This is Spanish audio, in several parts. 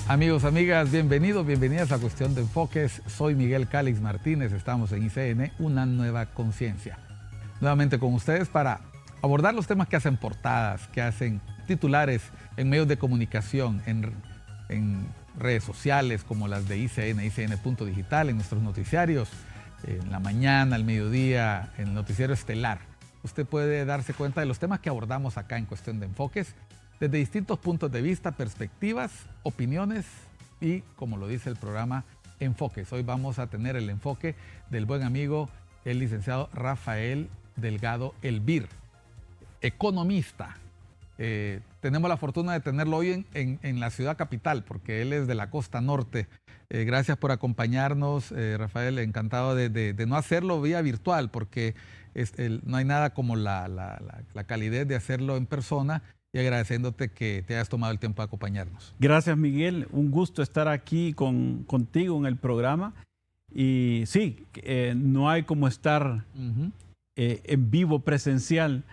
Amigos, amigas, bienvenidos, bienvenidas a Cuestión de Enfoques. Soy Miguel Calix Martínez, estamos en ICN, una nueva conciencia. Nuevamente con ustedes para abordar los temas que hacen portadas, que hacen titulares en medios de comunicación, en redes sociales como las de ICN, ICN.digital, en nuestros noticiarios, en la mañana, al mediodía, en el noticiero estelar. Usted puede darse cuenta de los temas que abordamos acá en Cuestión de Enfoques, desde distintos puntos de vista, perspectivas, opiniones y, como lo dice el programa, enfoques. Hoy vamos a tener el enfoque del buen amigo, el licenciado Rafael Delgado Elvir, economista. Tenemos la fortuna de tenerlo hoy en la ciudad capital, porque él es de la costa norte. Gracias por acompañarnos, Rafael. Encantado de no hacerlo vía virtual, porque no hay nada como la calidez de hacerlo en persona. Y agradeciéndote que te hayas tomado el tiempo de acompañarnos. Gracias, Miguel. Un gusto estar aquí contigo en el programa. Y sí, no hay como estar en vivo, presencial,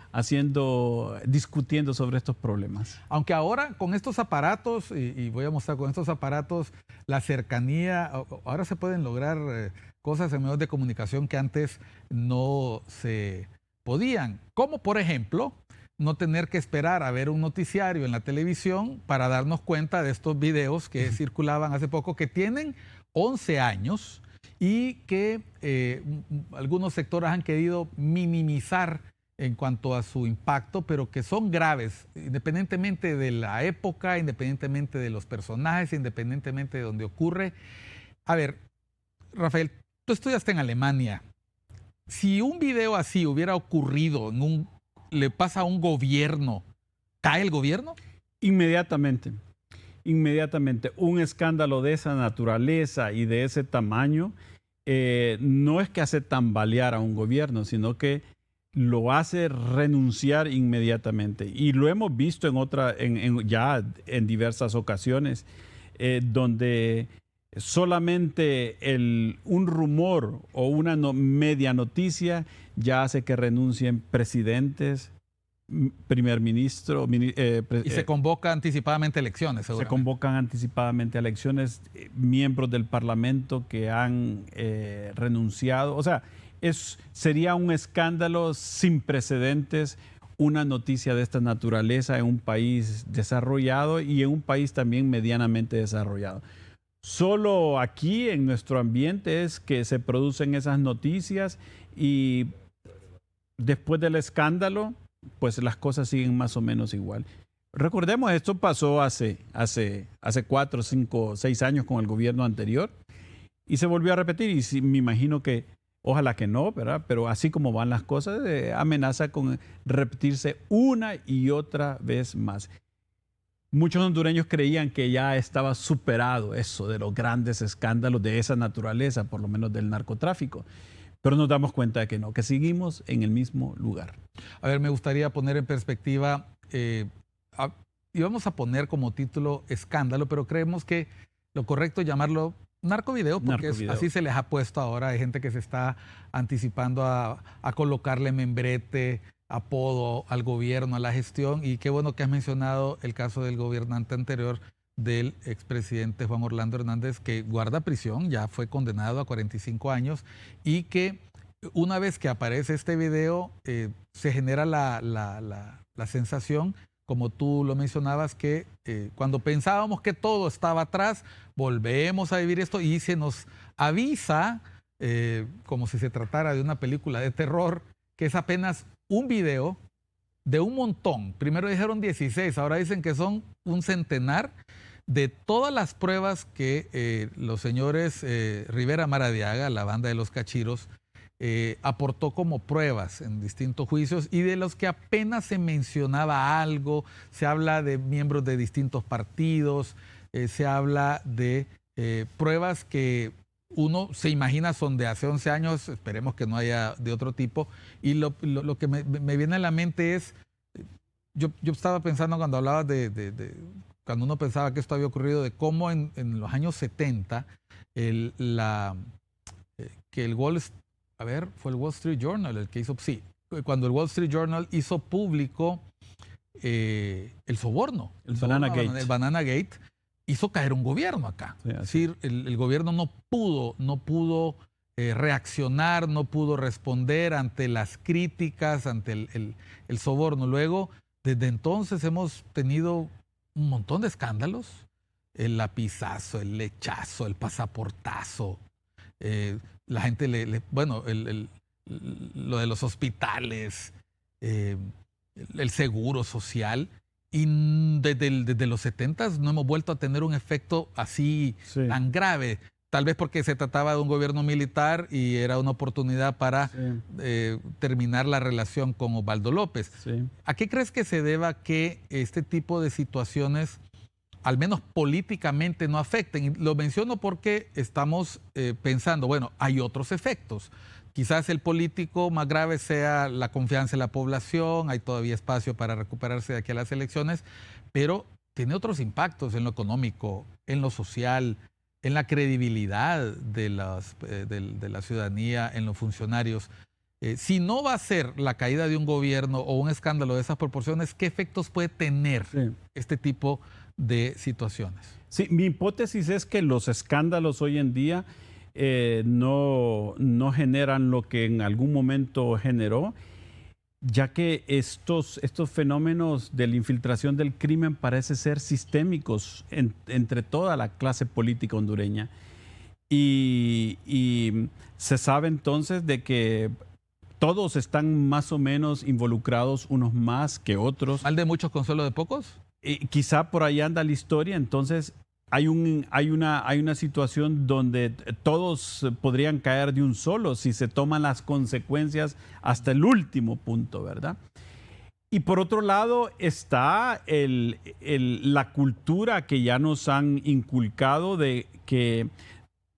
discutiendo sobre estos problemas. Aunque ahora con estos aparatos, y voy a mostrar con estos aparatos, la cercanía, ahora se pueden lograr cosas en medios de comunicación que antes no se podían. Como por ejemplo, no tener que esperar a ver un noticiario en la televisión para darnos cuenta de estos videos que circulaban hace poco, que tienen 11 años y que algunos sectores han querido minimizar en cuanto a su impacto, pero que son graves, independientemente de la época, independientemente de los personajes, independientemente de donde ocurre. A ver, Rafael, tú estudiaste en Alemania. Si un video así hubiera ocurrido le pasa a un gobierno, ¿cae el gobierno? Inmediatamente. Un escándalo de esa naturaleza y de ese tamaño no es que hace tambalear a un gobierno, sino que lo hace renunciar inmediatamente. Y lo hemos visto ya en diversas ocasiones, donde solamente un rumor o una media noticia ya hace que renuncien presidentes, primer ministro. Y se convoca anticipadamente elecciones, seguramente. Se convocan anticipadamente elecciones, miembros del Parlamento que han renunciado. O sea, sería un escándalo sin precedentes, una noticia de esta naturaleza en un país desarrollado y en un país también medianamente desarrollado. Solo aquí en nuestro ambiente es que se producen esas noticias y después del escándalo, pues las cosas siguen más o menos igual. Recordemos, esto pasó hace 4, 5, 6 años con el gobierno anterior y se volvió a repetir y sí, me imagino que, ojalá que no, ¿verdad? Pero así como van las cosas, amenaza con repetirse una y otra vez más. Muchos hondureños creían que ya estaba superado eso de los grandes escándalos de esa naturaleza, por lo menos del narcotráfico. Pero nos damos cuenta de que no, que seguimos en el mismo lugar. A ver, me gustaría poner en perspectiva, y vamos a poner como título escándalo, pero creemos que lo correcto es llamarlo narcovideo, porque así se les ha puesto ahora. Hay gente que se está anticipando a colocarle membrete, apodo al gobierno, a la gestión, y qué bueno que has mencionado el caso del gobernante anterior, del expresidente Juan Orlando Hernández, que guarda prisión, ya fue condenado a 45 años, y que una vez que aparece este video, se genera la sensación, como tú lo mencionabas, que cuando pensábamos que todo estaba atrás, volvemos a vivir esto y se nos avisa, como si se tratara de una película de terror, que es apenas un video de un montón. Primero dijeron 16, ahora dicen que son un centenar de todas las pruebas que los señores Rivera Maradiaga, la banda de los Cachiros, aportó como pruebas en distintos juicios, y de los que apenas se mencionaba algo. Se habla de miembros de distintos partidos, se habla de pruebas que uno se imagina son de hace 11 años, esperemos que no haya de otro tipo. Y lo que me viene a la mente es, yo estaba pensando cuando hablabas cuando uno pensaba que esto había ocurrido, de cómo en los años 70, fue el Wall Street Journal el que hizo, sí, cuando el Wall Street Journal hizo público el soborno, Banana Gate. el Banana Gate, hizo caer un gobierno acá. Sí, es decir, el gobierno no pudo reaccionar, no pudo responder ante las críticas, ante el soborno. Luego, desde entonces hemos tenido un montón de escándalos. El lapizazo, el lechazo, el pasaportazo. La gente lo de los hospitales, el seguro social. Y desde los 70s no hemos vuelto a tener un efecto así tan grave. Tal vez porque se trataba de un gobierno militar y era una oportunidad para terminar la relación con Osvaldo López. Sí. ¿A qué crees que se deba que este tipo de situaciones, al menos políticamente, no afecten? Y lo menciono porque estamos pensando, bueno, hay otros efectos. Quizás el político más grave sea la confianza en la población, hay todavía espacio para recuperarse de aquí a las elecciones, pero tiene otros impactos en lo económico, en lo social, en la credibilidad de la ciudadanía, en los funcionarios. Si no va a ser la caída de un gobierno o un escándalo de esas proporciones, ¿qué efectos puede tener este tipo de situaciones? Sí, mi hipótesis es que los escándalos hoy en día no generan lo que en algún momento generó, ya que estos fenómenos de la infiltración del crimen parece ser sistémicos entre toda la clase política hondureña. Y se sabe entonces de que todos están más o menos involucrados, unos más que otros. ¿Mal de muchos, consuelo de pocos? Quizá por ahí anda la historia, entonces hay una situación donde todos podrían caer de un solo si se toman las consecuencias hasta el último punto, ¿verdad? Y por otro lado está la cultura que ya nos han inculcado de que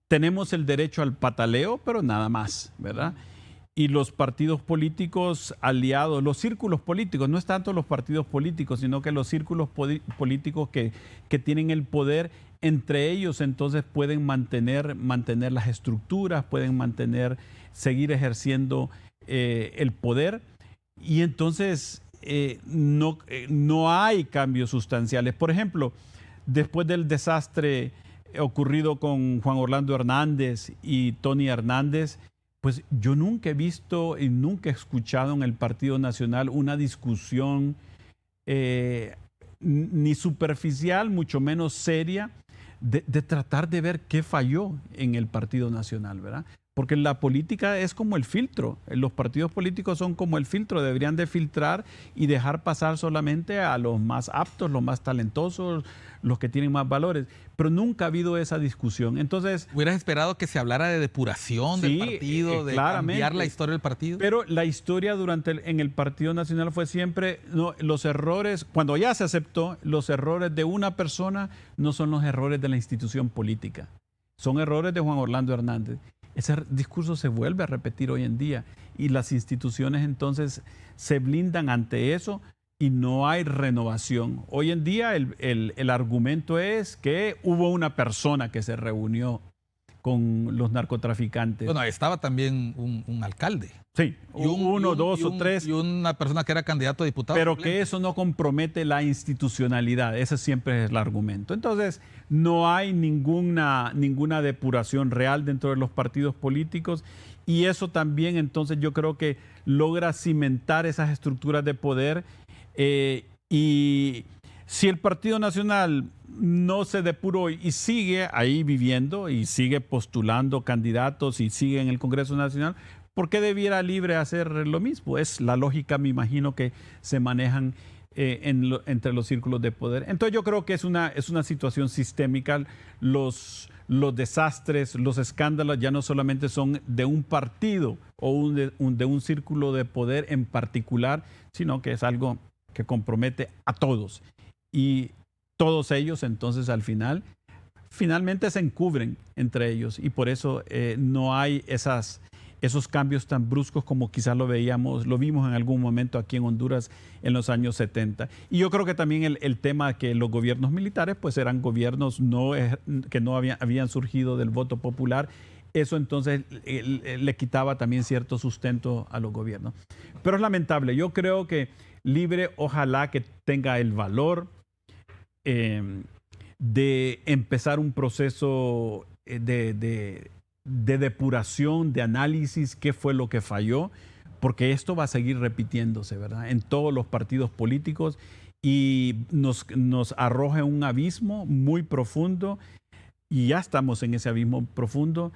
tenemos el derecho al pataleo, pero nada más, ¿verdad? Y los partidos políticos aliados, los círculos políticos, no es tanto los partidos políticos, sino que los círculos políticos que tienen el poder, entre ellos entonces pueden mantener las estructuras, pueden seguir ejerciendo el poder, y entonces no hay cambios sustanciales. Por ejemplo, después del desastre ocurrido con Juan Orlando Hernández y Tony Hernández, pues yo nunca he visto y nunca he escuchado en el Partido Nacional una discusión ni superficial, mucho menos seria, de tratar de ver qué falló en el Partido Nacional, ¿verdad? Porque la política es como el filtro. Los partidos políticos son como el filtro. Deberían de filtrar y dejar pasar solamente a los más aptos, los más talentosos, los que tienen más valores. Pero nunca ha habido esa discusión. Entonces, ¿hubieras esperado que se hablara de depuración del partido, de cambiar la historia del partido? Pero la historia en el Partido Nacional fue siempre, los errores, cuando ya se aceptó, los errores de una persona no son los errores de la institución política. Son errores de Juan Orlando Hernández. Ese discurso se vuelve a repetir hoy en día y las instituciones entonces se blindan ante eso y no hay renovación. Hoy en día el argumento es que hubo una persona que se reunió con los narcotraficantes. Bueno, estaba también un alcalde. Sí, uno, dos o tres. Y una persona que era candidato a diputado. Pero que eso no compromete la institucionalidad. Ese siempre es el argumento. Entonces, no hay ninguna depuración real dentro de los partidos políticos. Y eso también, entonces, yo creo que logra cimentar esas estructuras de poder. Y si el Partido Nacional no se depuró y sigue ahí viviendo y sigue postulando candidatos y sigue en el Congreso Nacional, ¿por qué debiera Libre hacer lo mismo? Es la lógica, me imagino, que se manejan entre los círculos de poder. Entonces yo creo que es una situación sistémica. Los desastres, los escándalos ya no solamente son de un partido o de un círculo de poder en particular, sino que es algo que compromete a todos. Y todos ellos entonces finalmente se encubren entre ellos y por eso no hay esos cambios tan bruscos como quizás lo vimos en algún momento aquí en Honduras en los años 70. Y yo creo que también el tema que los gobiernos militares pues eran gobiernos que no habían surgido del voto popular. Eso entonces le quitaba también cierto sustento a los gobiernos. Pero es lamentable. Yo creo que Libre ojalá que tenga el valor de empezar un proceso de depuración, de análisis, qué fue lo que falló, porque esto va a seguir repitiéndose, ¿verdad? En todos los partidos políticos y nos arroja un abismo muy profundo y ya estamos en ese abismo profundo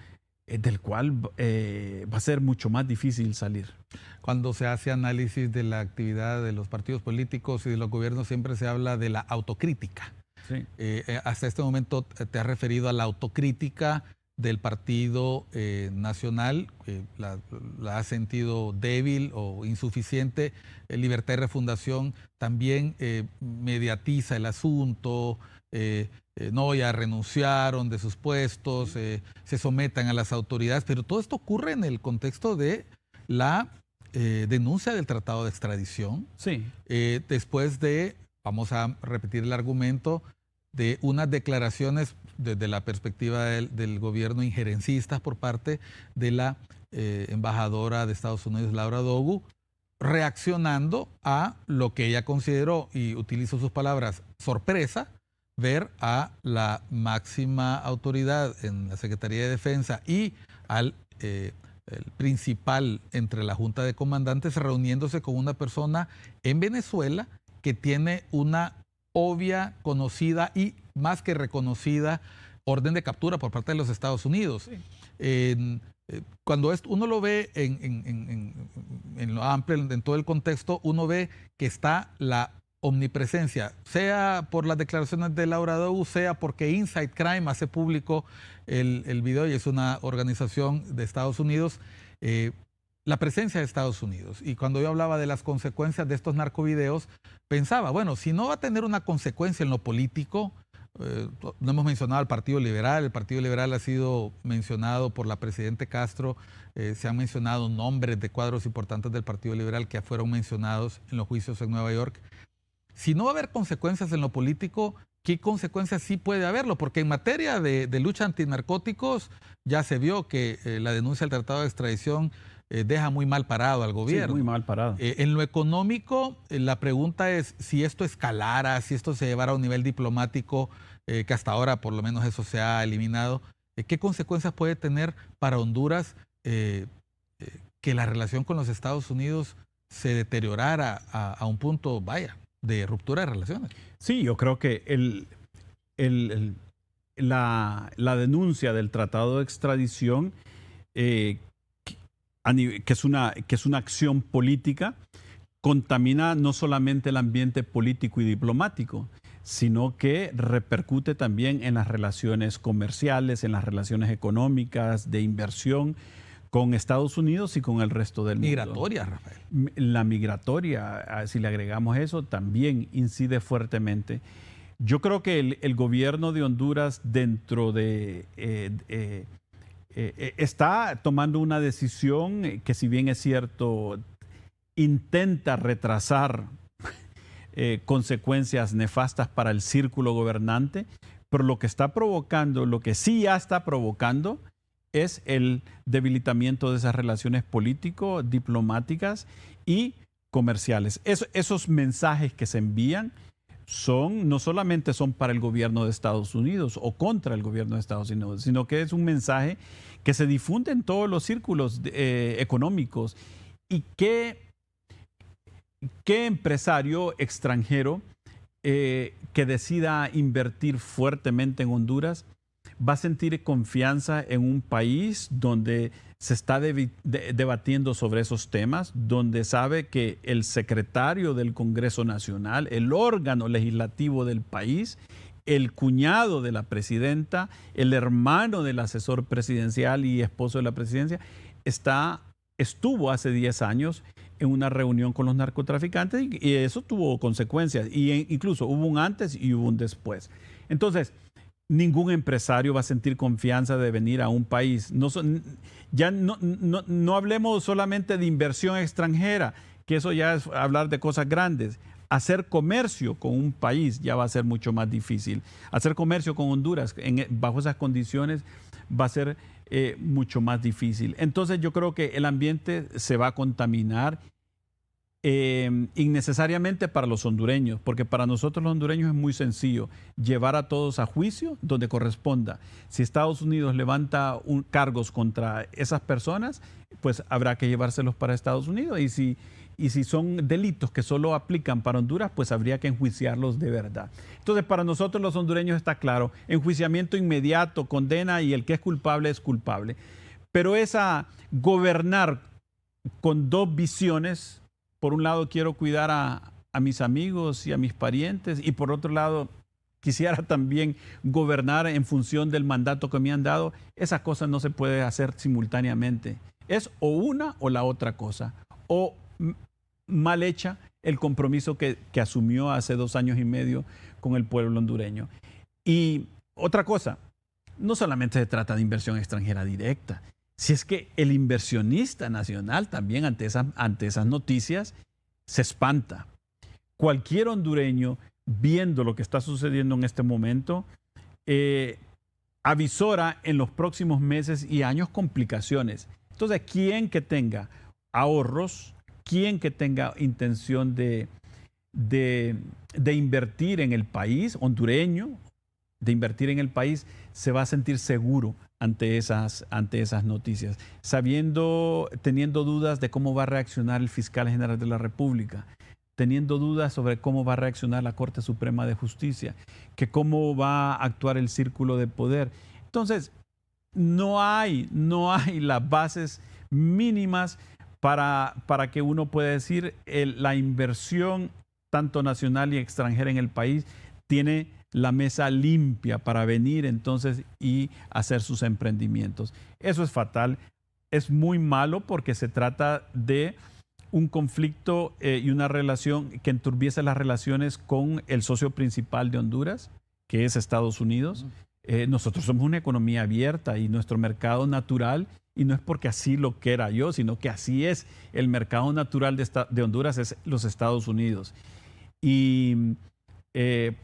del cual va a ser mucho más difícil salir. Cuando se hace análisis de la actividad de los partidos políticos y de los gobiernos siempre se habla de la autocrítica. Sí. Hasta este momento te has referido a la autocrítica del Partido Nacional, la has sentido débil o insuficiente. Libertad y Refundación también mediatiza el asunto, no, ya renunciaron de sus puestos, se sometan a las autoridades, pero todo esto ocurre en el contexto de la denuncia del tratado de extradición. Sí. Después de, vamos a repetir el argumento, de unas declaraciones desde la perspectiva del gobierno injerencistas por parte de la embajadora de Estados Unidos, Laura Dogu, reaccionando a lo que ella consideró, y utilizo sus palabras, sorpresa, ver a la máxima autoridad en la Secretaría de Defensa y al el principal entre la Junta de Comandantes reuniéndose con una persona en Venezuela que tiene una obvia, conocida y más que reconocida orden de captura por parte de los Estados Unidos. Sí. Cuando uno lo ve en lo amplio, en todo el contexto, uno ve que está la omnipresencia, sea por las declaraciones de Laura Dogu, sea porque Inside Crime hace público el video, y es una organización de Estados Unidos, la presencia de Estados Unidos. Y cuando yo hablaba de las consecuencias de estos narcovideos, pensaba, bueno, si no va a tener una consecuencia en lo político, no hemos mencionado al Partido Liberal. El Partido Liberal ha sido mencionado por la presidenta Castro, se han mencionado nombres de cuadros importantes del Partido Liberal que fueron mencionados en los juicios en Nueva York. Si no va a haber consecuencias en lo político, ¿qué consecuencias sí puede haberlo? Porque en materia de lucha antinarcóticos ya se vio que la denuncia del tratado de extradición deja muy mal parado al gobierno. Sí, muy mal parado. En lo económico, la pregunta es si esto escalara, si esto se llevara a un nivel diplomático, que hasta ahora por lo menos eso se ha eliminado, ¿qué consecuencias puede tener para Honduras que la relación con los Estados Unidos se deteriorara a un punto, vaya, de ruptura de relaciones? Sí, yo creo que la denuncia del tratado de extradición, que es una acción política, contamina no solamente el ambiente político y diplomático, sino que repercute también en las relaciones comerciales, en las relaciones económicas, de inversión con Estados Unidos y con el resto del mundo. Migratoria, Rafael. La migratoria, si le agregamos eso, también incide fuertemente. Yo creo que el gobierno de Honduras está tomando una decisión que, si bien es cierto, intenta retrasar consecuencias nefastas para el círculo gobernante, pero lo que sí ya está provocando es el debilitamiento de esas relaciones políticos, diplomáticas y comerciales. Esos mensajes que se envían no solamente son para el gobierno de Estados Unidos o contra el gobierno de Estados Unidos, sino que es un mensaje que se difunde en todos los círculos económicos. ¿Y qué empresario extranjero que decida invertir fuertemente en Honduras va a sentir confianza en un país donde se está debatiendo sobre esos temas, donde sabe que el secretario del Congreso Nacional, el órgano legislativo del país, el cuñado de la presidenta, el hermano del asesor presidencial y esposo de la presidencia, estuvo hace 10 años en una reunión con los narcotraficantes y eso tuvo consecuencias. Y incluso hubo un antes y hubo un después. Entonces, ningún empresario va a sentir confianza de venir a un país. No hablemos solamente de inversión extranjera, que eso ya es hablar de cosas grandes. Hacer comercio con un país ya va a ser mucho más difícil. Hacer comercio con Honduras bajo esas condiciones va a ser mucho más difícil. Entonces yo creo que el ambiente se va a contaminar innecesariamente para los hondureños, porque para nosotros los hondureños es muy sencillo llevar a todos a juicio donde corresponda. Si Estados Unidos levanta cargos contra esas personas, pues habrá que llevárselos para Estados Unidos. Y si son delitos que solo aplican para Honduras, pues habría que enjuiciarlos de verdad. Entonces, para nosotros los hondureños está claro, enjuiciamiento inmediato, condena, y el que es culpable es culpable. Pero esa gobernar con dos visiones: por un lado quiero cuidar a mis amigos y a mis parientes, y por otro lado quisiera también gobernar en función del mandato que me han dado. Esas cosas no se puede hacer simultáneamente. Es o una o la otra cosa. O mal hecha el compromiso que asumió hace 2 años y medio con el pueblo hondureño. Y otra cosa, no solamente se trata de inversión extranjera directa. Si es que el inversionista nacional también ante esas noticias se espanta. Cualquier hondureño, viendo lo que está sucediendo en este momento, avisora en los próximos meses y años complicaciones. Entonces, quien que tenga ahorros, quien que tenga intención de invertir en el país hondureño, de invertir en el país, se va a sentir seguro ante esas noticias, teniendo dudas de cómo va a reaccionar el fiscal general de la República, teniendo dudas sobre cómo va a reaccionar la Corte Suprema de Justicia, que cómo va a actuar el círculo de poder. Entonces, no hay las bases mínimas para que uno pueda decir la inversión tanto nacional y extranjera en el país tiene la mesa limpia para venir entonces y hacer sus emprendimientos. Eso es fatal, es muy malo, porque se trata de un conflicto y una relación que enturbiece las relaciones con el socio principal de Honduras, que es Estados Unidos. Nosotros somos una economía abierta y nuestro mercado natural, y no es porque así lo quiera yo, sino que así es, el mercado natural de Honduras es los Estados Unidos. Y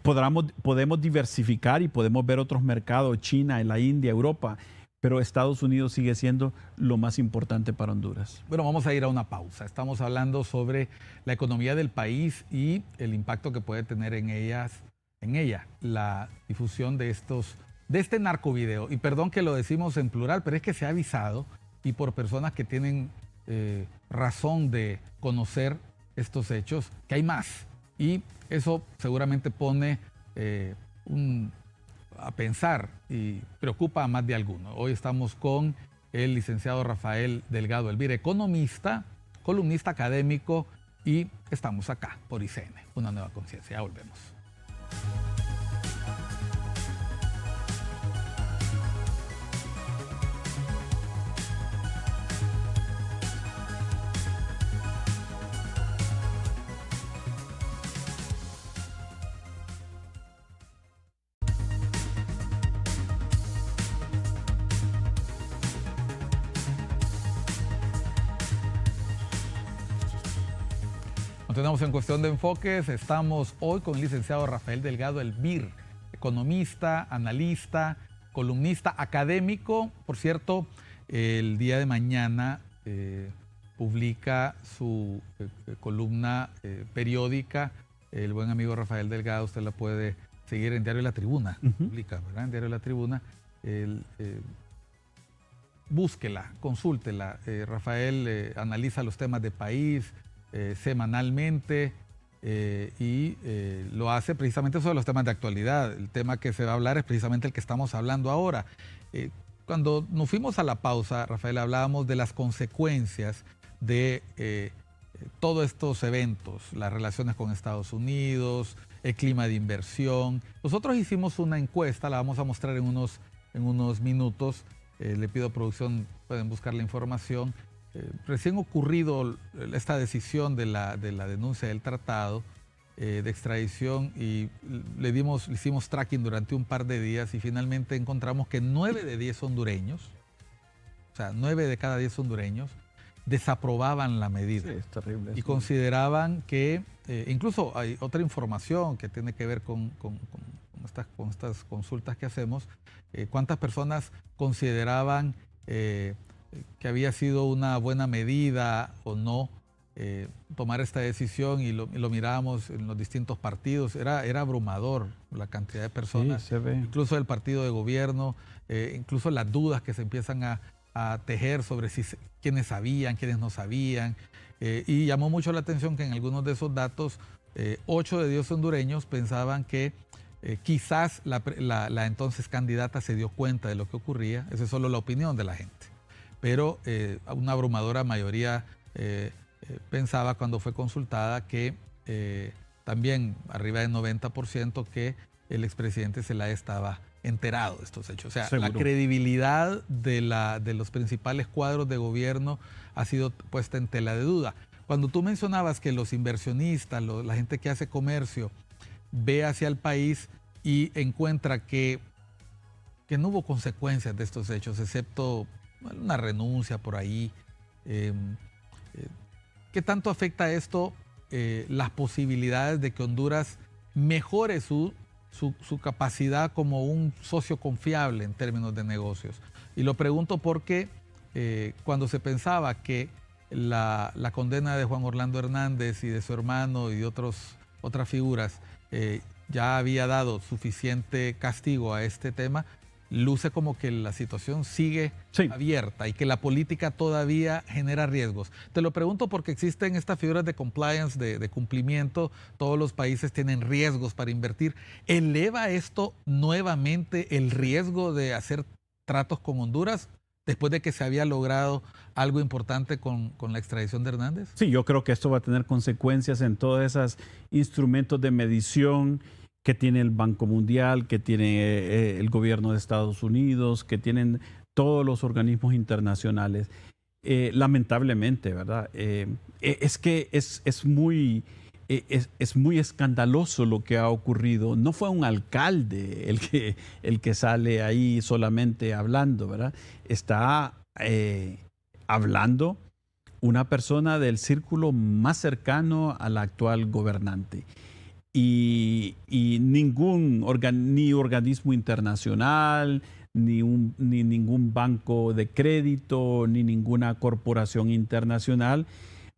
podemos diversificar y podemos ver otros mercados, China, la India, Europa, pero Estados Unidos sigue siendo lo más importante para Honduras. Bueno, vamos a ir a una pausa. Estamos hablando sobre la economía del país y el impacto que puede tener en ella la difusión de este narcovideo. Y perdón que lo decimos en plural, pero es que se ha avisado, y por personas que tienen razón de conocer estos hechos, que hay más. Y eso seguramente pone a pensar y preocupa a más de alguno. Hoy estamos con el licenciado Rafael Delgado Elvira, economista, columnista académico, y estamos acá por ICN, Una Nueva Conciencia. Ya volvemos. Continuamos en Cuestión de Enfoques. Estamos hoy con el licenciado Rafael Delgado Elvir, economista, analista, columnista, académico. Por cierto, el día de mañana publica su columna periódica. El buen amigo Rafael Delgado, usted la puede seguir en Diario La Tribuna. Publica, ¿verdad? En Diario La Tribuna. Búsquela, consúltela. Rafael analiza los temas de país semanalmente y lo hace precisamente sobre los temas de actualidad. El tema que se va a hablar es precisamente el que estamos hablando ahora. Cuando nos fuimos a la pausa, Rafael, hablábamos de las consecuencias de todos estos eventos, las relaciones con Estados Unidos, el clima de inversión. Nosotros hicimos una encuesta, la vamos a mostrar en unos minutos. Le pido a producción, pueden buscar la información. Recién ocurrido esta decisión de la denuncia del tratado de extradición, y le hicimos tracking durante un par de días, y finalmente encontramos que 9 de 10 hondureños, o sea, 9 de cada 10 hondureños, desaprobaban la medida. Sí, es terrible. Y consideraban que, incluso hay otra información que tiene que ver con estas consultas que hacemos, cuántas personas consideraban que había sido una buena medida o no tomar esta decisión y lo mirábamos en los distintos partidos. Era abrumador la cantidad de personas, sí, se ve. Incluso del partido de gobierno, incluso las dudas que se empiezan a tejer sobre quiénes sabían, quiénes no sabían. Y llamó mucho la atención que en algunos de esos datos, 8 de 10 hondureños pensaban que quizás la entonces candidata se dio cuenta de lo que ocurría. Esa es solo la opinión de la gente. Pero una abrumadora mayoría pensaba cuando fue consultada que también arriba del 90% que el expresidente Zelaya estaba enterado de estos hechos. O sea, seguro. La credibilidad de los principales cuadros de gobierno ha sido puesta en tela de duda. Cuando tú mencionabas que los inversionistas, la gente que hace comercio, ve hacia el país y encuentra que no hubo consecuencias de estos hechos, excepto una renuncia por ahí. ¿Qué tanto afecta esto las posibilidades de que Honduras mejore su capacidad como un socio confiable en términos de negocios? Y lo pregunto porque cuando se pensaba que la condena de Juan Orlando Hernández y de su hermano y de otras figuras ya había dado suficiente castigo a este tema, luce como que la situación sigue abierta y que la política todavía genera riesgos. Te lo pregunto porque existen estas figuras de compliance, de cumplimiento. Todos los países tienen riesgos para invertir. ¿Eleva esto nuevamente el riesgo de hacer tratos con Honduras después de que se había logrado algo importante con la extradición de Hernández? Sí, yo creo que esto va a tener consecuencias en todos esos instrumentos de medición que tiene el Banco Mundial, que tiene el gobierno de Estados Unidos, que tienen todos los organismos internacionales. Lamentablemente, ¿verdad? Es que es muy escandaloso lo que ha ocurrido. No fue un alcalde el que sale ahí solamente hablando, ¿verdad? Está hablando una persona del círculo más cercano al actual gobernante. Y ningún ni organismo internacional, ni ningún banco de crédito, ni ninguna corporación internacional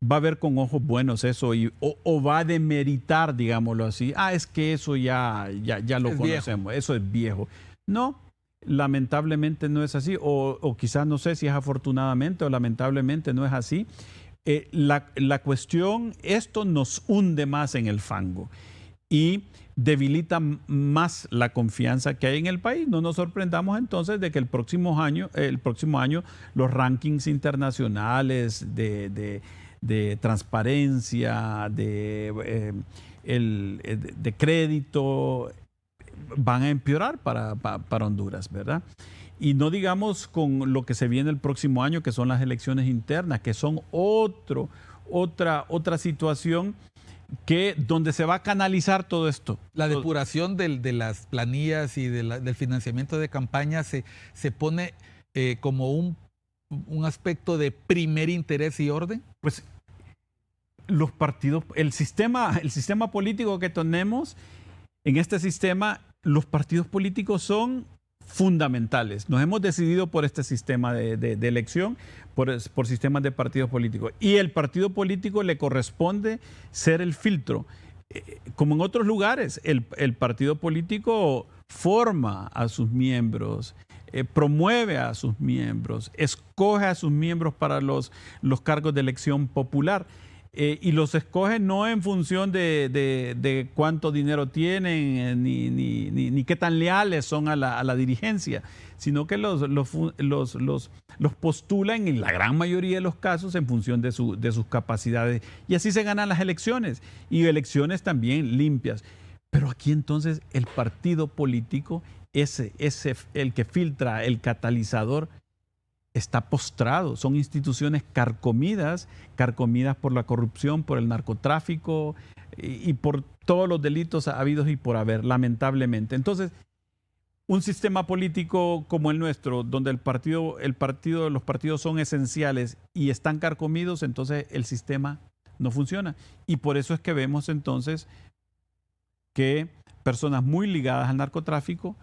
va a ver con ojos buenos eso o va a demeritar, digámoslo así. Es que eso ya lo conocemos, viejo. Eso es viejo. No, lamentablemente no es así, o quizás no sé si es afortunadamente o lamentablemente no es así. La cuestión, esto nos hunde más en el fango y debilita más la confianza que hay en el país. No nos sorprendamos entonces de que el próximo año los rankings internacionales de transparencia, de crédito, van a empeorar para Honduras, ¿verdad? Y no digamos con lo que se viene el próximo año, que son las elecciones internas, que son otra situación donde se va a canalizar todo esto. La depuración de las planillas y del financiamiento de campaña se pone como un aspecto de primer interés y orden. Pues los partidos, el sistema político que tenemos, en este sistema, los partidos políticos son fundamentales. Nos hemos decidido por este sistema de elección, por sistemas de partidos políticos. Y el partido político le corresponde ser el filtro. Como en otros lugares, el partido político forma a sus miembros, promueve a sus miembros, escoge a sus miembros para los cargos de elección popular. Y los escoge no en función de cuánto dinero tienen ni qué tan leales son a la dirigencia, sino que los postulan en la gran mayoría de los casos en función de sus capacidades. Y así se ganan las elecciones, y elecciones también limpias. Pero aquí entonces el partido político, el que filtra, el catalizador, está postrado. Son instituciones carcomidas por la corrupción, por el narcotráfico y por todos los delitos habidos y por haber, lamentablemente. Entonces, un sistema político como el nuestro, donde los partidos son esenciales y están carcomidos, entonces el sistema no funciona. Y por eso es que vemos entonces que personas muy ligadas al narcotráfico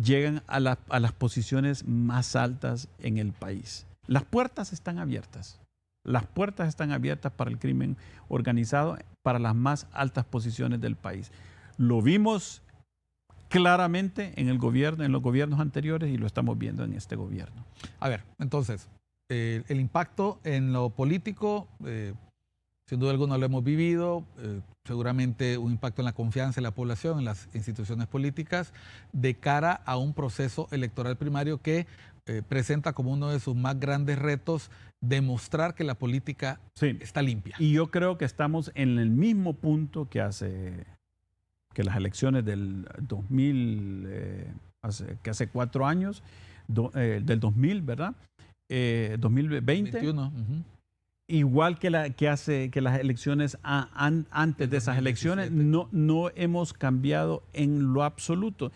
llegan a las posiciones más altas en el país. Las puertas están abiertas. Las puertas están abiertas para el crimen organizado, para las más altas posiciones del país. Lo vimos claramente en el gobierno, en los gobiernos anteriores, y lo estamos viendo en este gobierno. A ver, entonces, el impacto en lo político, sin duda alguna lo hemos vivido, seguramente un impacto en la confianza de la población, en las instituciones políticas, de cara a un proceso electoral primario que presenta como uno de sus más grandes retos demostrar que la política está limpia. Y yo creo que estamos en el mismo punto que las elecciones del 2000, que hace 4 años, del 2000, ¿verdad? 2020. 21, Igual que las elecciones antes de esas elecciones, no hemos cambiado en lo absoluto.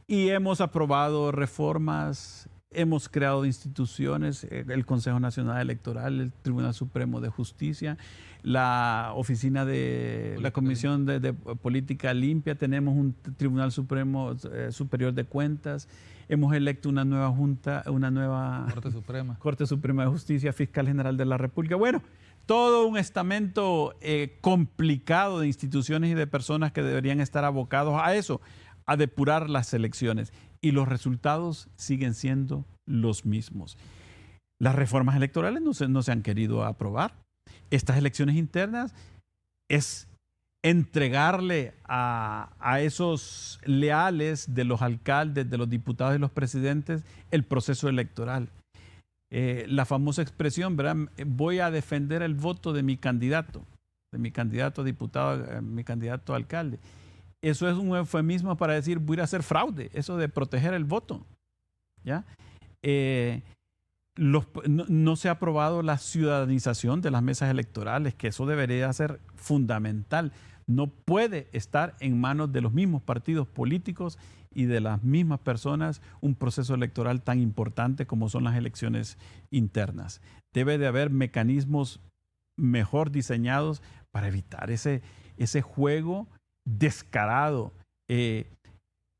Y hemos aprobado reformas, hemos creado instituciones, el Consejo Nacional Electoral, el Tribunal Supremo de Justicia, la oficina de la Comisión de Política Limpia, tenemos un Tribunal Supremo Superior de Cuentas, hemos electo una nueva Junta, una nueva Corte Suprema de Justicia, Fiscal General de la República. Bueno, todo un estamento complicado de instituciones y de personas que deberían estar abocados a eso, a depurar las elecciones. Y los resultados siguen siendo los mismos. Las reformas electorales no se han querido aprobar. Estas elecciones internas es entregarle a esos leales de los alcaldes, de los diputados y los presidentes el proceso electoral. La famosa expresión, ¿verdad? Voy a defender el voto de mi candidato a diputado, mi candidato a alcalde. Eso es un eufemismo para decir voy a ir a hacer fraude, eso de proteger el voto. ¿Ya? No se ha aprobado la ciudadanización de las mesas electorales, que eso debería ser fundamental. No puede estar en manos de los mismos partidos políticos y de las mismas personas un proceso electoral tan importante como son las elecciones internas. Debe de haber mecanismos mejor diseñados para evitar ese juego descarado.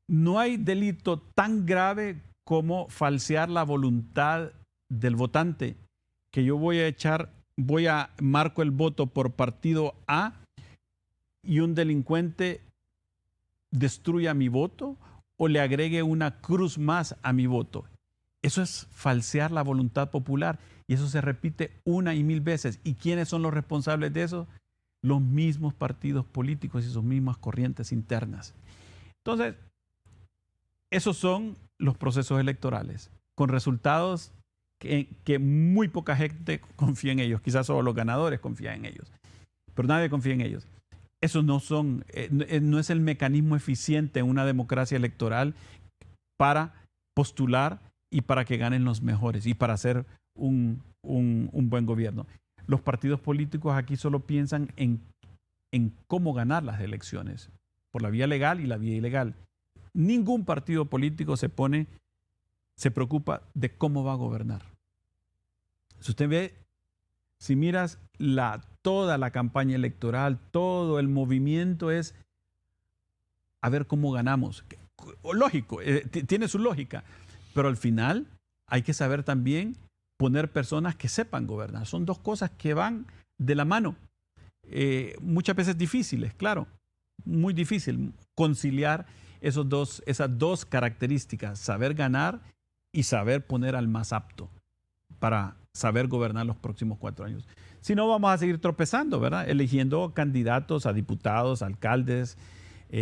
No hay delito tan grave como falsear la voluntad del votante, que yo marco el voto por partido A y un delincuente destruya mi voto o le agregue una cruz más a mi voto. Eso es falsear la voluntad popular y eso se repite 1 y 1000 veces. ¿Y quiénes son los responsables de eso? Los mismos partidos políticos y sus mismas corrientes internas. Entonces, esos son los procesos electorales, con resultados que muy poca gente confía en ellos. Quizás solo los ganadores confían en ellos, pero nadie confía en ellos. Esos no es el mecanismo eficiente en una democracia electoral para postular y para que ganen los mejores y para hacer un buen gobierno. Los partidos políticos aquí solo piensan en cómo ganar las elecciones, por la vía legal y la vía ilegal. Ningún partido político se preocupa de cómo va a gobernar. Si usted ve, si miras toda la campaña electoral, todo el movimiento es a ver cómo ganamos. Lógico, tiene su lógica, pero al final hay que saber también poner personas que sepan gobernar. Son dos cosas que van de la mano. Muchas veces difíciles, claro, muy difícil conciliar esas dos características, saber ganar y saber poner al más apto para saber gobernar los próximos 4 años. Si no, vamos a seguir tropezando, ¿verdad? Eligiendo candidatos a diputados, a alcaldes,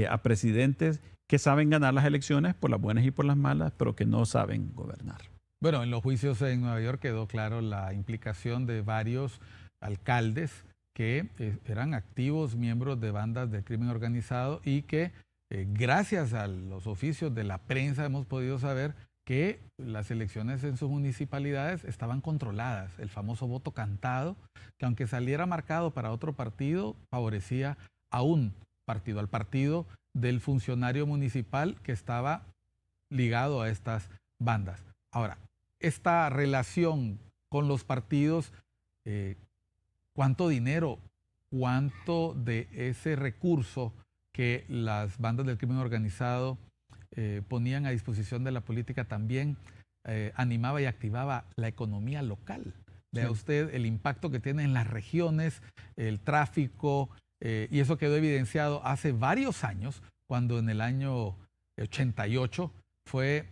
a presidentes que saben ganar las elecciones por las buenas y por las malas, pero que no saben gobernar. Bueno, en los juicios en Nueva York quedó claro la implicación de varios alcaldes que eran activos miembros de bandas de crimen organizado y que gracias a los oficios de la prensa hemos podido saber que las elecciones en sus municipalidades estaban controladas. El famoso voto cantado, que aunque saliera marcado para otro partido, favorecía a un partido, al partido del funcionario municipal que estaba ligado a estas bandas. Ahora, esta relación con los partidos, ¿cuánto dinero, cuánto de ese recurso que las bandas del crimen organizado ponían a disposición de la política también animaba y activaba la economía local? Vea usted el impacto que tiene en las regiones, el tráfico, y eso quedó evidenciado hace varios años, cuando en el año 88 fue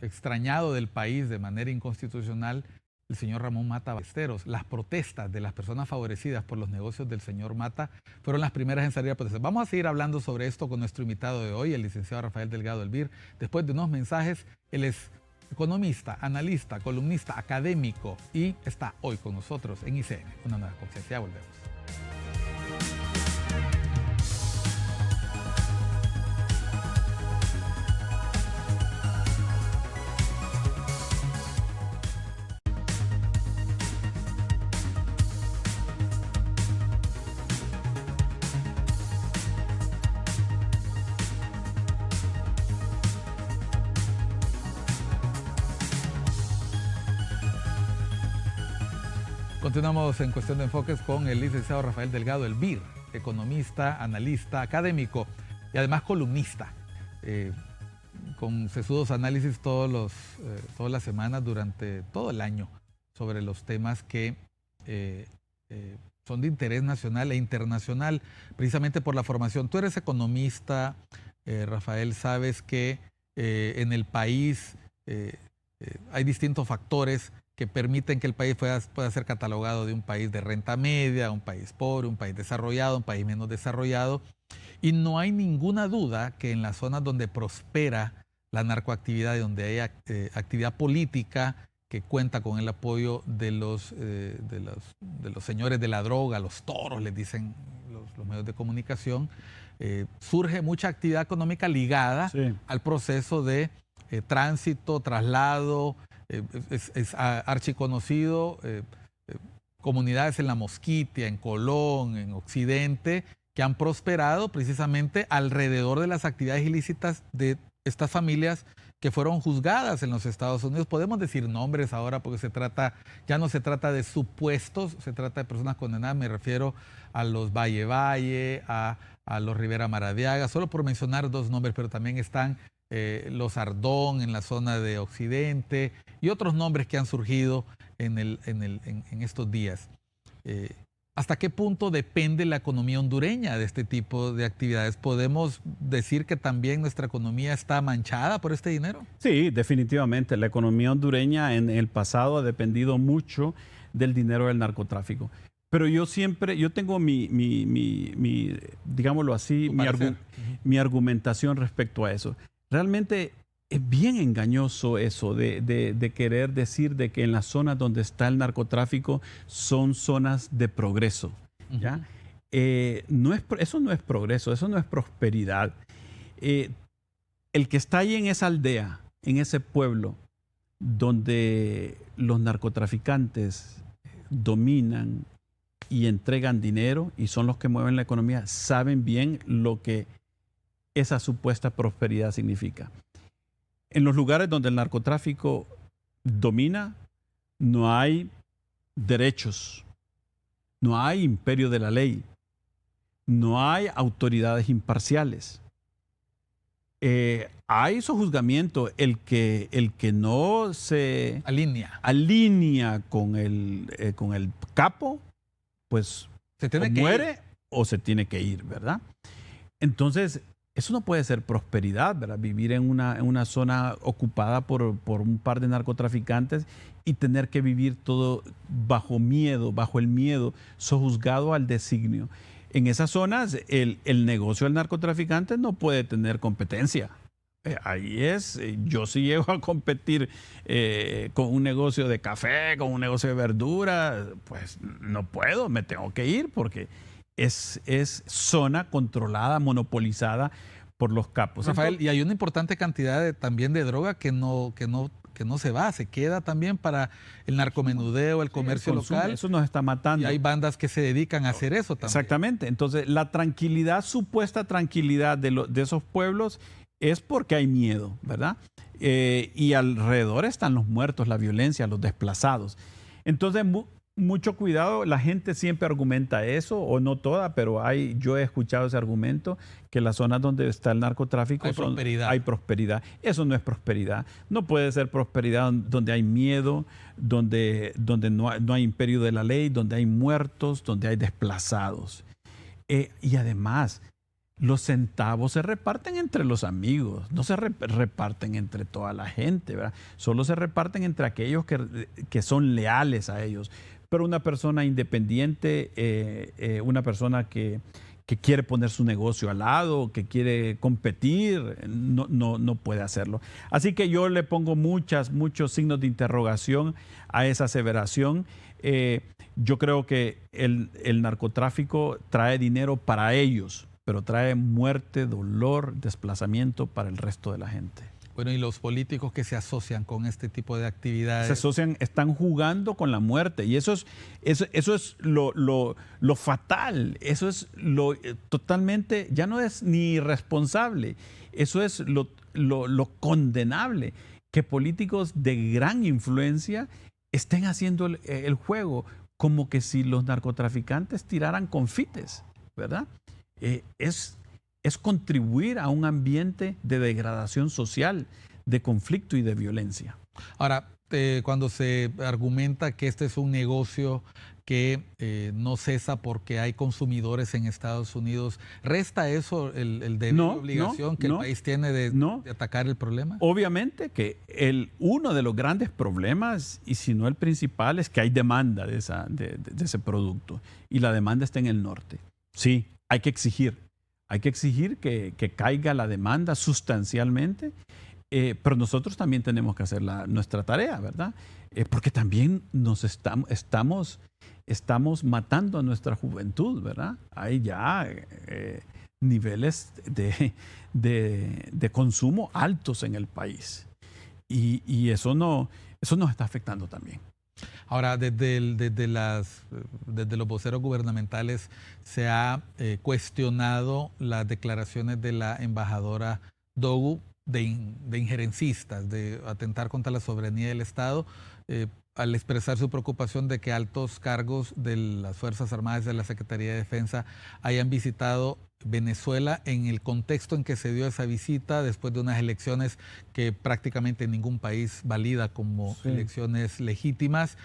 extrañado del país de manera inconstitucional el señor Ramón Mata Ballesteros. Las protestas de las personas favorecidas por los negocios del señor Mata fueron las primeras en salir a protestar. Vamos a seguir hablando sobre esto con nuestro invitado de hoy, el licenciado Rafael Delgado Elvir. Después de unos mensajes, él es economista, analista, columnista, académico y está hoy con nosotros en ICN, Una Nueva Conciencia. Volvemos. Continuamos en Cuestión de Enfoques con el licenciado Rafael Delgado Elvir, economista, analista, académico y además columnista, con sesudos análisis todas las semanas durante todo el año sobre los temas que son de interés nacional e internacional, precisamente por la formación. Tú eres economista, Rafael, sabes que en el país hay distintos factores que permiten que el país pueda ser catalogado de un país de renta media, un país pobre, un país desarrollado, un país menos desarrollado. Y no hay ninguna duda que en las zonas donde prospera la narcoactividad y donde hay actividad política que cuenta con el apoyo de los señores de la droga, los toros, les dicen los medios de comunicación, surge mucha actividad económica ligada al proceso de tránsito, traslado. Es archiconocido, comunidades en La Mosquitia, en Colón, en Occidente, que han prosperado precisamente alrededor de las actividades ilícitas de estas familias que fueron juzgadas en los Estados Unidos. Podemos decir nombres ahora porque ya no se trata de supuestos, se trata de personas condenadas. Me refiero a los Valle, a los Rivera Maradiaga, solo por mencionar dos nombres, pero también están los Ardón en la zona de Occidente y otros nombres que han surgido en estos días. ¿Hasta qué punto depende la economía hondureña de este tipo de actividades? ¿Podemos decir que también nuestra economía está manchada por este dinero? Sí, definitivamente. La economía hondureña en el pasado ha dependido mucho del dinero del narcotráfico. Pero yo tengo digámoslo así, mi argumentación respecto a eso. Realmente es bien engañoso eso de querer decir de que en las zonas donde está el narcotráfico son zonas de progreso, ¿ya? Eso no es progreso, eso no es prosperidad. El que está ahí en esa aldea, en ese pueblo, donde los narcotraficantes dominan y entregan dinero y son los que mueven la economía, saben bien lo que esa supuesta prosperidad significa. En los lugares donde el narcotráfico domina, no hay derechos, no hay imperio de la ley, no hay autoridades imparciales. Hay sojuzgamiento. El que no se alinea con el capo, pues se tiene que muere ir o se tiene que ir, ¿verdad? Entonces, eso no puede ser prosperidad, ¿verdad? Vivir en una zona ocupada por un par de narcotraficantes y tener que vivir todo bajo el miedo, sojuzgado al designio. En esas zonas, el negocio del narcotraficante no puede tener competencia. Yo si llego a competir con un negocio de café, con un negocio de verdura, pues no puedo, me tengo que ir porque es zona controlada, monopolizada por los capos. Rafael, entonces, y hay una importante cantidad también de droga que no se va, se queda también para el narcomenudeo, el comercio local. Eso nos está matando. Y hay bandas que se dedican a hacer eso también. Exactamente. Entonces, la supuesta tranquilidad de esos pueblos es porque hay miedo, ¿verdad? Y alrededor están los muertos, la violencia, los desplazados. Entonces, mucho cuidado, la gente siempre argumenta eso, o no toda, pero yo he escuchado ese argumento, que las zonas donde está el narcotráfico hay prosperidad. Eso no es prosperidad. No puede ser prosperidad donde hay miedo, donde no hay imperio de la ley, donde hay muertos, donde hay desplazados. Y además, los centavos se reparten entre los amigos, no se reparten entre toda la gente, ¿verdad? Solo se reparten entre aquellos que son leales a ellos. Pero una persona independiente, una persona que quiere poner su negocio al lado, que quiere competir, no puede hacerlo. Así que yo le pongo muchos signos de interrogación a esa aseveración. Yo creo que el narcotráfico trae dinero para ellos, pero trae muerte, dolor, desplazamiento para el resto de la gente. Bueno, y los políticos que se asocian con este tipo de actividades. Se asocian, están jugando con la muerte, y eso es lo fatal, eso es lo totalmente, ya no es ni irresponsable, eso es lo condenable, que políticos de gran influencia estén haciendo el juego como que si los narcotraficantes tiraran confites, ¿verdad? Es contribuir a un ambiente de degradación social, de conflicto y de violencia. Ahora, cuando se argumenta que este es un negocio que no cesa porque hay consumidores en Estados Unidos, ¿resta eso el deber obligación que el país tiene de atacar el problema? Obviamente que uno de los grandes problemas, y si no el principal, es que hay demanda de ese producto, y la demanda está en el norte. Sí, hay que exigir. Hay que exigir que caiga la demanda sustancialmente, pero nosotros también tenemos que hacer nuestra tarea, ¿verdad? Porque también estamos matando a nuestra juventud, ¿verdad? Hay ya niveles de consumo altos en el país, y eso nos está afectando también. Ahora, desde los voceros gubernamentales se ha cuestionado las declaraciones de la embajadora Dogu de injerencistas, de atentar contra la soberanía del Estado, al expresar su preocupación de que altos cargos de las Fuerzas Armadas de la Secretaría de Defensa hayan visitado Venezuela en el contexto en que se dio esa visita, después de unas elecciones que prácticamente ningún país valida como elecciones legítimas,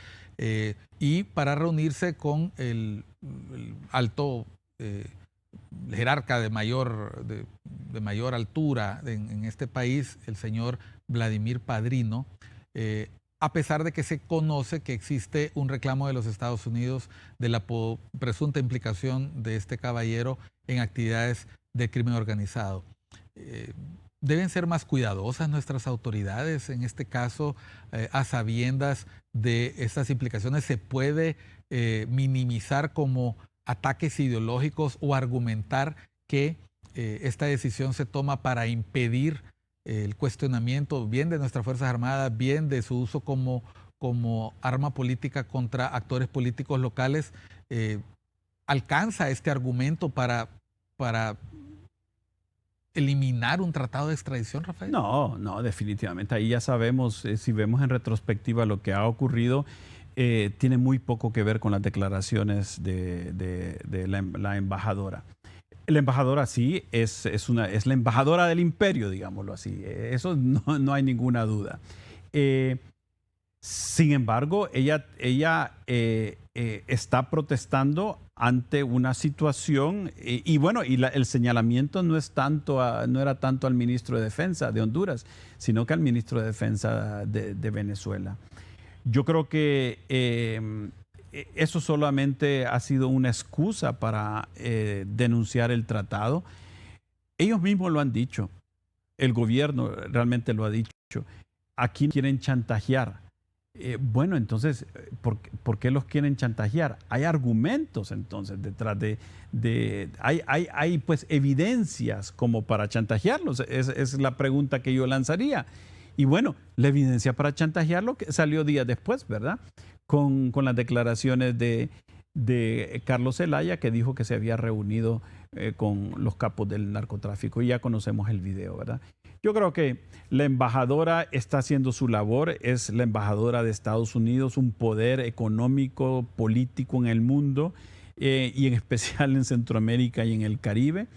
y para reunirse con el alto jerarca de mayor altura en este país, el señor Vladimir Padrino, a pesar de que se conoce que existe un reclamo de los Estados Unidos de la presunta implicación de este caballero en actividades de crimen organizado. ¿Deben ser más cuidadosas nuestras autoridades en este caso, a sabiendas de estas implicaciones? ¿Se puede minimizar como ataques ideológicos o argumentar que esta decisión se toma para impedir el cuestionamiento bien de nuestras Fuerzas Armadas, bien de su uso como arma política contra actores políticos locales? ¿Alcanza este argumento para eliminar un tratado de extradición, Rafael? No, definitivamente. Ahí ya sabemos, si vemos en retrospectiva lo que ha ocurrido, tiene muy poco que ver con las declaraciones de la embajadora. La embajadora sí es la embajadora del imperio, digámoslo así. Eso no hay ninguna duda. Sin embargo, ella está protestando ante una situación, y el señalamiento no era tanto al ministro de Defensa de Honduras, sino que al ministro de Defensa de Venezuela. Yo creo que eso solamente ha sido una excusa para denunciar el tratado. Ellos mismos lo han dicho, el gobierno realmente lo ha dicho. Aquí quieren chantajear. Bueno, entonces, ¿por qué los quieren chantajear? Hay argumentos entonces detrás hay pues evidencias como para chantajearlos. Es la pregunta que yo lanzaría. Y bueno, la evidencia para chantajearlo salió días después, ¿verdad? Con las declaraciones de Carlos Zelaya, que dijo que se había reunido con los capos del narcotráfico. Y ya conocemos el video, ¿verdad? Yo creo que la embajadora está haciendo su labor, es la embajadora de Estados Unidos, un poder económico, político en el mundo y en especial en Centroamérica y en el Caribe.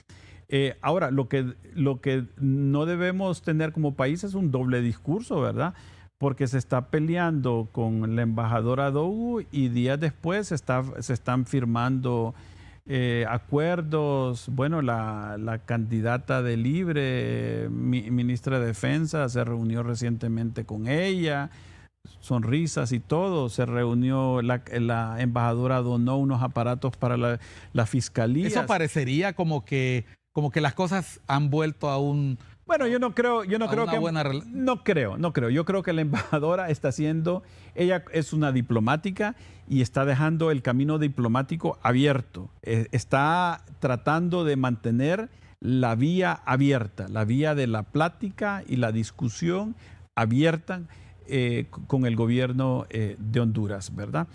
Ahora, lo que no debemos tener como país es un doble discurso, ¿verdad? Porque se está peleando con la embajadora Dogu y días después se están firmando acuerdos. Bueno, la candidata de Libre, ministra de Defensa, se reunió recientemente con ella, sonrisas y todo. Se reunió, la embajadora donó unos aparatos para la fiscalía. Eso parecería como que las cosas han vuelto a un... Bueno, yo no creo que no creo. Yo creo que la embajadora ella es una diplomática y está dejando el camino diplomático abierto. Está tratando de mantener la vía abierta, la vía de la plática y la discusión abierta con el gobierno de Honduras, ¿verdad?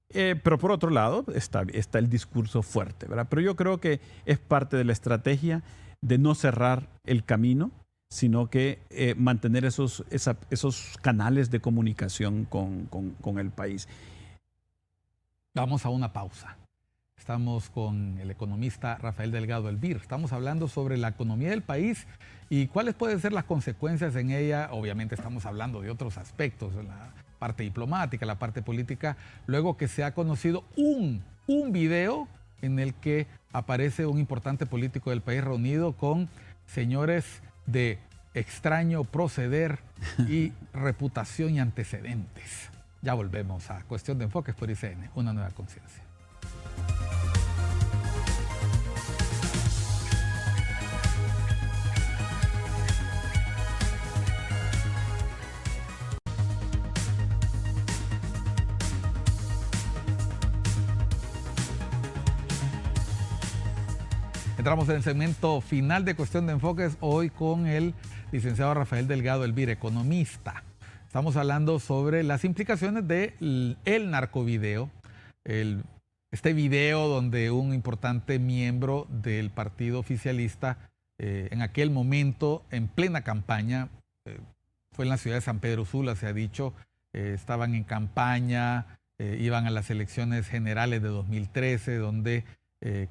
Pero por otro lado está el discurso fuerte, ¿verdad? Pero yo creo que es parte de la estrategia de no cerrar el camino, sino que mantener esos canales de comunicación con el país. Vamos a una pausa. Estamos con el economista Rafael Delgado Elvir. Estamos hablando sobre la economía del país y cuáles pueden ser las consecuencias en ella. Obviamente estamos hablando de otros aspectos, la parte diplomática, la parte política, luego que se ha conocido un video en el que aparece un importante político del país reunido con señores de extraño proceder y reputación y antecedentes. Ya volvemos a Cuestión de Enfoques por ICN, una nueva conciencia. Entramos en el segmento final de Cuestión de Enfoques, hoy con el licenciado Rafael Delgado Elvir, economista. Estamos hablando sobre las implicaciones del narcovideo, este video donde un importante miembro del partido oficialista, en aquel momento, en plena campaña, fue en la ciudad de San Pedro Sula, se ha dicho, estaban en campaña, iban a las elecciones generales de 2013, donde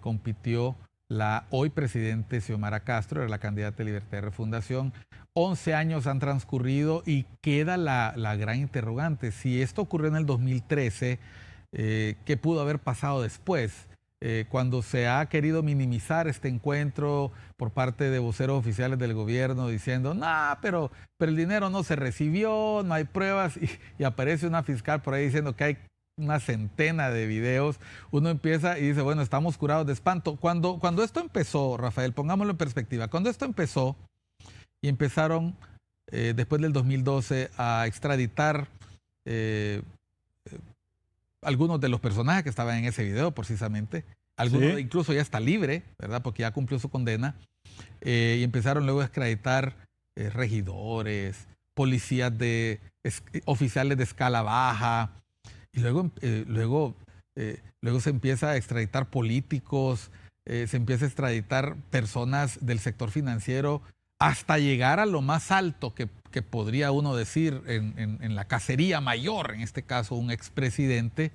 compitió la hoy presidente Xiomara Castro, era la candidata de Libertad y Refundación. 11 años han transcurrido y queda la gran interrogante. Si esto ocurrió en el 2013, ¿qué pudo haber pasado después? Cuando se ha querido minimizar este encuentro por parte de voceros oficiales del gobierno diciendo, no, pero el dinero no se recibió, no hay pruebas, y aparece una fiscal por ahí diciendo que hay una centena de videos, uno empieza y dice, bueno, estamos curados de espanto. Cuando esto empezó, Rafael, pongámoslo en perspectiva, cuando esto empezó y empezaron después del 2012 a extraditar algunos de los personajes que estaban en ese video, precisamente, algunos incluso ya está libre, ¿verdad? Porque ya cumplió su condena, y empezaron luego a extraditar regidores, policías oficiales de escala baja. Y luego se empieza a extraditar políticos, se empieza a extraditar personas del sector financiero, hasta llegar a lo más alto que podría uno decir en la cacería mayor, en este caso un expresidente.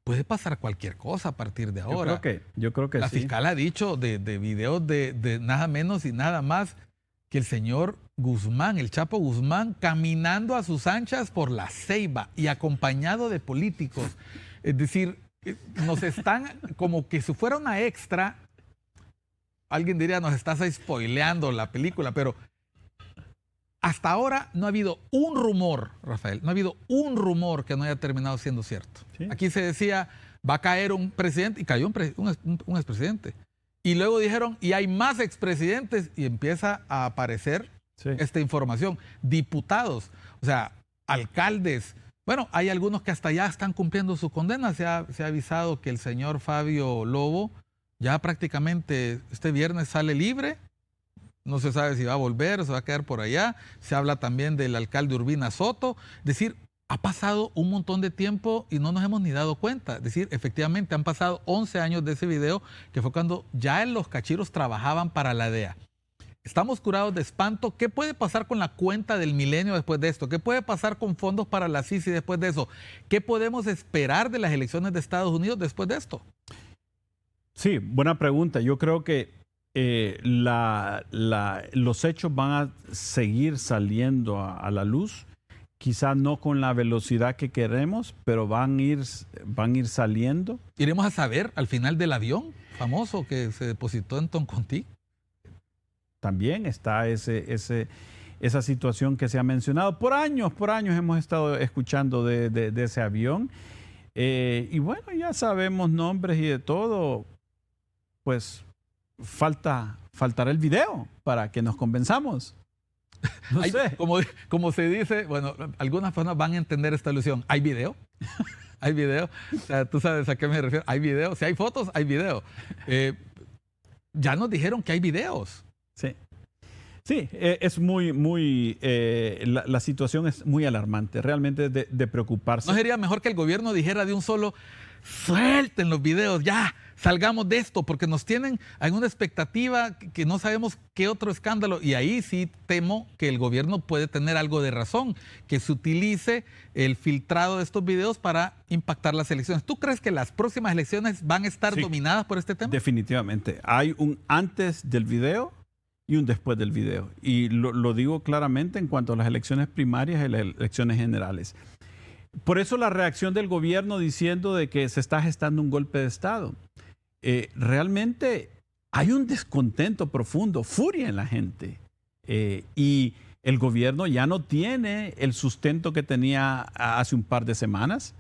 Puede pasar cualquier cosa a partir de ahora. Yo creo que la fiscal ha dicho de videos de nada menos y nada más que el señor Guzmán, el Chapo Guzmán, caminando a sus anchas por la Ceiba y acompañado de políticos. Es decir, nos están como que si fuera una extra, alguien diría, nos estás spoileando la película, pero hasta ahora no ha habido un rumor, Rafael, no ha habido un rumor que no haya terminado siendo cierto. Sí. Aquí se decía, va a caer un presidente, y cayó un expresidente. Y luego dijeron, y hay más expresidentes, y empieza a aparecer esta información. Diputados, o sea, alcaldes. Bueno, hay algunos que hasta ya están cumpliendo su condena. Se ha avisado que el señor Fabio Lobo ya prácticamente este viernes sale libre. No se sabe si va a volver o se va a quedar por allá. Se habla también del alcalde Urbina Soto. Es decir, ha pasado un montón de tiempo y no nos hemos ni dado cuenta. Es decir, efectivamente han pasado 11 años de ese video, que fue cuando ya los cachiros trabajaban para la DEA. Estamos curados de espanto. ¿Qué puede pasar con la cuenta del milenio después de esto? ¿Qué puede pasar con fondos para la CICI después de eso? ¿Qué podemos esperar de las elecciones de Estados Unidos después de esto? Sí, buena pregunta. Yo creo que los hechos van a seguir saliendo a la luz. Quizás no con la velocidad que queremos, pero van a ir saliendo. ¿Iremos a saber al final del avión famoso que se depositó en Toncontín? También está esa situación que se ha mencionado. Por años hemos estado escuchando de ese avión. Y bueno, ya sabemos nombres y de todo. Pues faltará el video para que nos convenzamos. No sé. Como se dice, bueno, algunas personas van a entender esta alusión. ¿Hay video? ¿Hay video? O sea, tú sabes a qué me refiero. ¿Hay video? Si hay fotos, hay video. Ya nos dijeron que hay videos. Sí. Sí, es la situación es muy alarmante, realmente de preocuparse. ¿No sería mejor que el gobierno dijera de un solo, suelten los videos, ya, salgamos de esto, porque nos tienen en una expectativa que no sabemos qué otro escándalo? Y ahí sí temo que el gobierno puede tener algo de razón, que se utilice el filtrado de estos videos para impactar las elecciones. ¿Tú crees que las próximas elecciones van a estar dominadas por este tema? Definitivamente. Hay un antes del video y un después del video. Y lo digo claramente en cuanto a las elecciones primarias y las elecciones generales. Por eso la reacción del gobierno diciendo de que se está gestando un golpe de Estado. Realmente hay un descontento profundo, furia en la gente. Y el gobierno ya no tiene el sustento que tenía hace un par de semanas.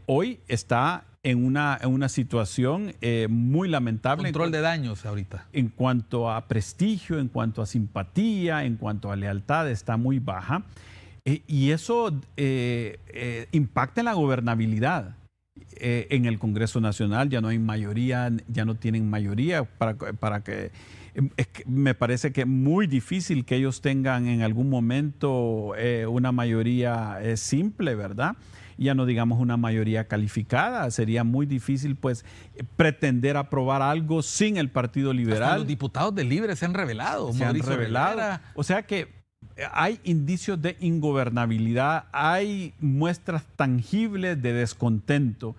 Hoy está en una situación muy lamentable. Control de daños ahorita. En cuanto a prestigio, en cuanto a simpatía, en cuanto a lealtad, está muy baja. Y eso impacta en la gobernabilidad. En el Congreso Nacional ya no hay mayoría, ya no tienen mayoría para que... me parece que es muy difícil que ellos tengan en algún momento una mayoría simple, ¿verdad? Ya no digamos una mayoría calificada. Sería muy difícil pues pretender aprobar algo sin el Partido Liberal. Hasta los diputados de Libre se han revelado. O sea que hay indicios de ingobernabilidad, hay muestras tangibles de descontento.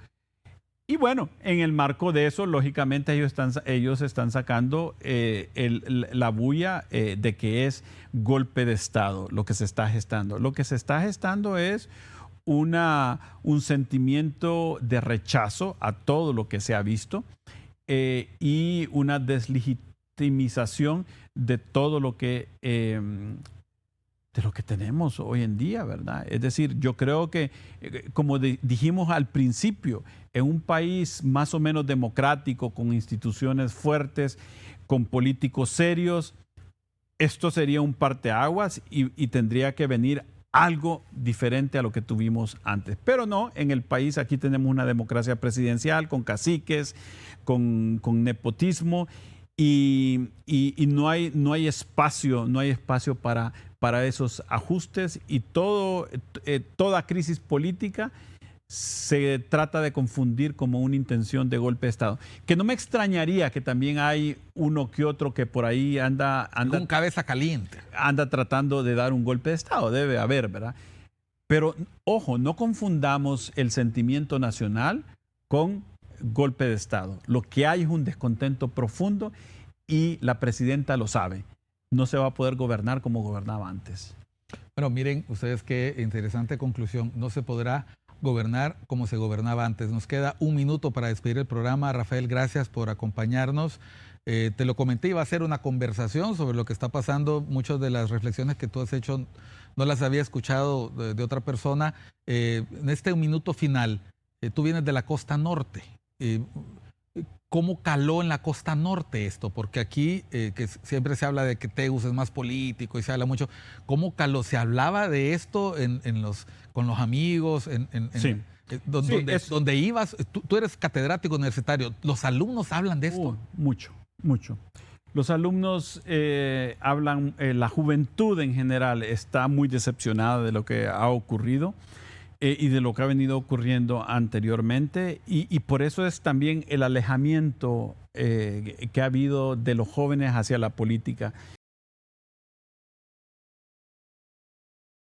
Y bueno, en el marco de eso, lógicamente ellos están sacando la bulla de que es golpe de Estado lo que se está gestando. Lo que se está gestando es un sentimiento de rechazo a todo lo que se ha visto y una deslegitimización de todo lo que tenemos hoy en día, ¿verdad? Es decir, yo creo que, como dijimos al principio, en un país más o menos democrático, con instituciones fuertes, con políticos serios, esto sería un parteaguas y tendría que venir algo diferente a lo que tuvimos antes. Pero no, en el país aquí tenemos una democracia presidencial con caciques, con nepotismo y no hay espacio para esos ajustes y toda crisis política se trata de confundir como una intención de golpe de Estado. Que no me extrañaría que también hay uno que otro que por ahí anda con cabeza caliente. Anda tratando de dar un golpe de Estado. Debe haber, ¿verdad? Pero, ojo, no confundamos el sentimiento nacional con golpe de Estado. Lo que hay es un descontento profundo y la presidenta lo sabe. No se va a poder gobernar como gobernaba antes. Bueno, miren ustedes qué interesante conclusión. No se podrá gobernar como se gobernaba antes. Nos queda un minuto para despedir el programa. Rafael, gracias por acompañarnos. Te lo comenté, iba a ser una conversación sobre lo que está pasando. Muchas de las reflexiones que tú has hecho no las había escuchado de otra persona. En este minuto final, tú vienes de la costa norte. ¿Cómo caló en la costa norte esto? Porque aquí, que siempre se habla de que Tegus es más político y se habla mucho, ¿cómo caló? ¿Se hablaba de esto con los amigos? Sí. Donde ibas, tú eres catedrático universitario, ¿los alumnos hablan de esto? Mucho. Los alumnos hablan, la juventud en general está muy decepcionada de lo que ha ocurrido. y de lo que ha venido ocurriendo anteriormente. Y por eso es también el alejamiento que ha habido de los jóvenes hacia la política.